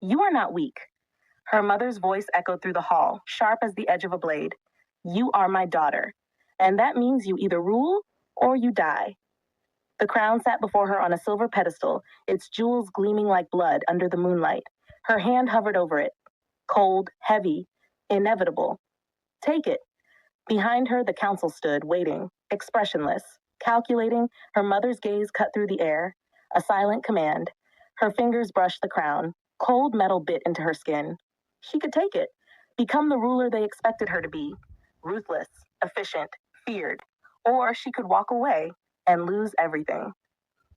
You are not weak. Her mother's voice echoed through the hall, sharp as the edge of a blade. You are my daughter, and that means you either rule or you die. The crown sat before her on a silver pedestal, its jewels gleaming like blood under the moonlight. Her hand hovered over it, cold, heavy, inevitable. Take it. Behind her, the council stood, waiting, expressionless, calculating. Her mother's gaze cut through the air, a silent command. Her fingers brushed the crown. Cold metal bit into her skin. She could take it, become the ruler they expected her to be, ruthless, efficient, feared. Or she could walk away and lose everything.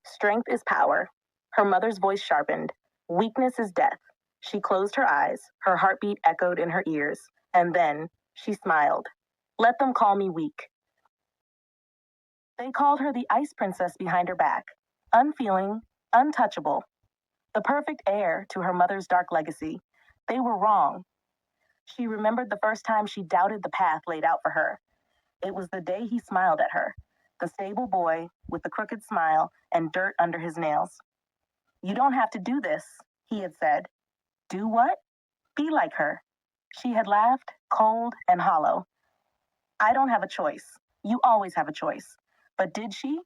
Strength is power. Her mother's voice sharpened. Weakness is death. She closed her eyes. Her heartbeat echoed in her ears. And then she smiled. Let them call me weak. They called her the ice princess behind her back. Unfeeling, untouchable. The perfect heir to her mother's dark legacy. They were wrong. She remembered the first time she doubted the path laid out for her. It was the day he smiled at her, the stable boy with the crooked smile and dirt under his nails. You don't have to do this, he had said. Do what? Be like her. She had laughed, cold and hollow. I don't have a choice. You always have a choice. But did she?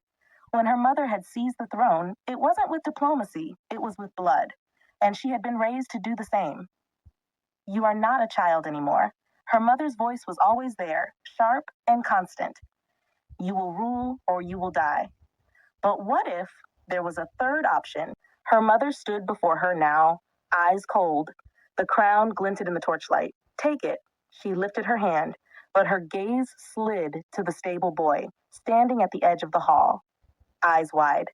When her mother had seized the throne, it wasn't with diplomacy, it was with blood. And she had been raised to do the same. You are not a child anymore. Her mother's voice was always there, sharp and constant. You will rule or you will die. But what if there was a third option? Her mother stood before her now, eyes cold. The crown glinted in the torchlight. Take it. She lifted her hand, but her gaze slid to the stable boy, standing at the edge of the hall, eyes wide.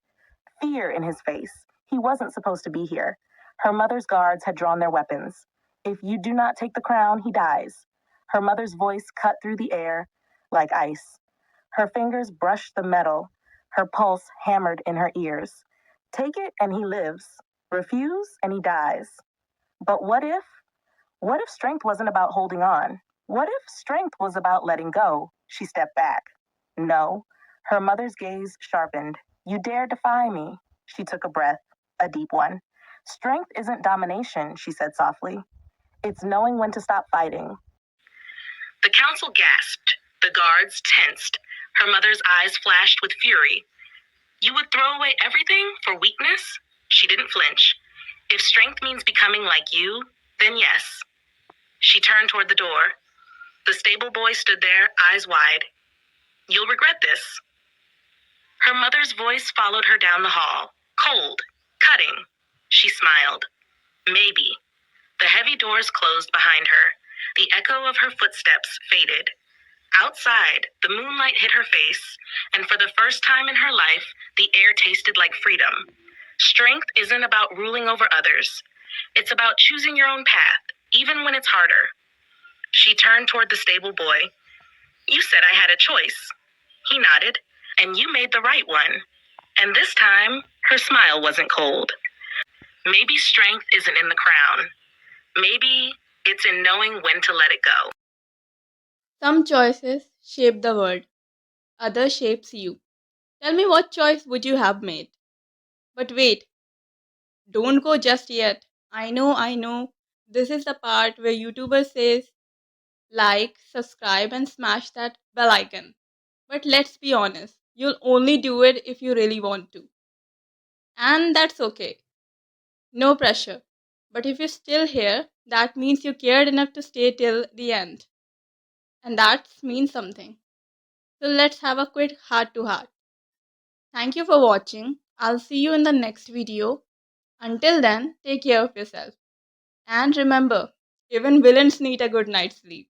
Fear in his face. He wasn't supposed to be here. Her mother's guards had drawn their weapons. If you do not take the crown, he dies. Her mother's voice cut through the air like ice. Her fingers brushed the metal. Her pulse hammered in her ears. Take it and he lives. Refuse and he dies. But what if? What if strength wasn't about holding on? What if strength was about letting go? She stepped back. No. Her mother's gaze sharpened. You dare defy me. She took a breath, a deep one. Strength isn't domination, she said softly. It's knowing when to stop fighting. The council gasped. The guards tensed. Her mother's eyes flashed with fury. You would throw away everything for weakness? She didn't flinch. If strength means becoming like you, then yes. She turned toward the door. The stable boy stood there, eyes wide. You'll regret this. Her mother's voice followed her down the hall, cold, cutting. She smiled. Maybe. The heavy doors closed behind her. The echo of her footsteps faded. Outside, the moonlight hit her face, and for the first time in her life, the air tasted like freedom. Strength isn't about ruling over others. It's about choosing your own path, even when it's harder. She turned toward the stable boy. You said I had a choice. He nodded. And you made the right one. And this time, her smile wasn't cold. Maybe strength isn't in the crown. Maybe it's in knowing when to let it go. Some choices shape the world, others shapes you. Tell me, what choice would you have made? But wait, don't go just yet. I know. This is the part where YouTuber says like, subscribe and smash that bell icon. But let's be honest, you'll only do it if you really want to. And that's okay. No pressure. But if you're still here, that means you cared enough to stay till the end. And that means something. So let's have a quick heart to heart. Thank you for watching. I'll see you in the next video. Until then, take care of yourself. And remember, even villains need a good night's sleep.